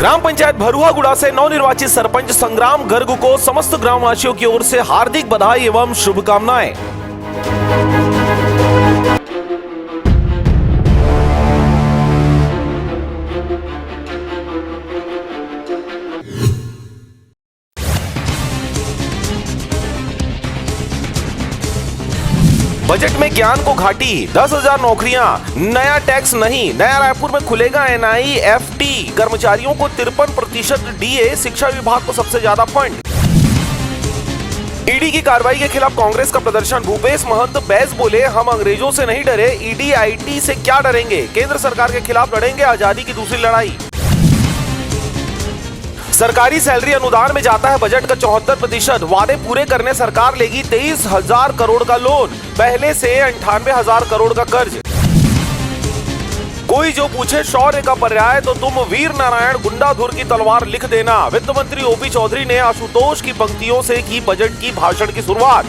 ग्राम पंचायत भरुआगुड़ा से नवनिर्वाचित सरपंच संग्राम गर्ग को समस्त ग्रामवासियों की ओर से हार्दिक बधाई एवं शुभकामनाएं। बजट में ज्ञान को घाटी, 10,000 नौकरियां, नया टैक्स नहीं, नया रायपुर में खुलेगा NIFT, कर्मचारियों को 53% DA, शिक्षा विभाग को सबसे ज्यादा फंड। ईडी की कार्रवाई के खिलाफ कांग्रेस का प्रदर्शन, भूपेश महंत बैस बोले हम अंग्रेजों से नहीं डरे, ईडी IT से क्या डरेंगे, केंद्र सरकार के खिलाफ लड़ेंगे, आजादी की दूसरी लड़ाई। सरकारी सैलरी अनुदान में जाता है बजट का 74%, वादे पूरे करने सरकार लेगी 23,000 करोड़ का लोन, पहले से 98,000 करोड़ का कर्ज। कोई जो पूछे शौर्य का पर्याय तो तुम वीर नारायण गुंडाधुर की तलवार लिख देना, वित्त मंत्री OP चौधरी ने आशुतोष की पंक्तियों से की बजट की भाषण की शुरुआत।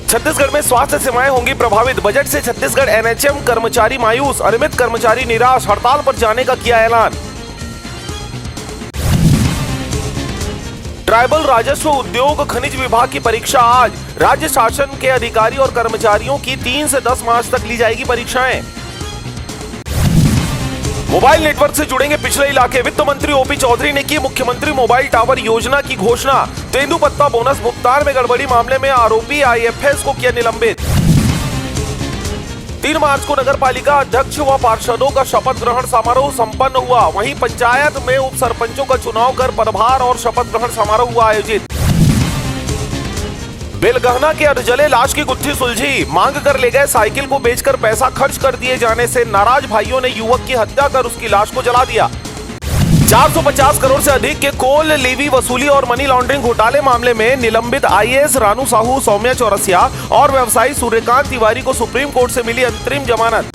छत्तीसगढ़ में स्वास्थ्य सेवाएं होंगी प्रभावित, बजट से छत्तीसगढ़ NHM कर्मचारी मायूस, अनियमित कर्मचारी निराश, हड़ताल पर जाने का किया ऐलान। ट्राइबल राजस्व उद्योग खनिज विभाग की परीक्षा आज, राज्य शासन के अधिकारी और कर्मचारियों की 3 से 10 मार्च तक ली जाएगी परीक्षाएं। मोबाइल नेटवर्क से जुड़ेंगे पिछड़े इलाके, वित्त मंत्री OP चौधरी ने की मुख्यमंत्री मोबाइल टावर योजना की घोषणा, तेंदुपत्ता बोनस भुगतान में गड़बड़ी मामले में आरोपी IFS को किया निलंबित। 3 मार्च को नगर पालिका अध्यक्ष व पार्षदों का शपथ ग्रहण समारोह संपन्न हुआ, वहीं पंचायत में उप सरपंचों का चुनाव कर पदभार और शपथ ग्रहण समारोह हुआ आयोजित। बेलगहना के अधजले लाश की गुत्थी सुलझी, मांग कर ले गए साइकिल को बेचकर पैसा खर्च कर दिए जाने से नाराज भाइयों ने युवक की हत्या कर उसकी लाश को जला दिया। 450 करोड़ से अधिक के कोल लीवी वसूली और मनी लॉन्ड्रिंग घोटाले मामले में निलंबित IAS रानू साहू, सौम्या चौरसिया और व्यवसायी सूर्यकांत तिवारी को सुप्रीम कोर्ट से मिली अंतरिम जमानत।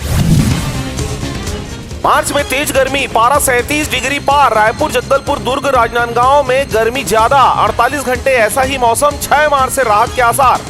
मार्च में तेज गर्मी, पारा 37 डिग्री पार, रायपुर, जगदलपुर, दुर्ग, राजनांदगांव में गर्मी ज्यादा, 48 घंटे ऐसा ही मौसम, 6 मार्च से राहत के आसार।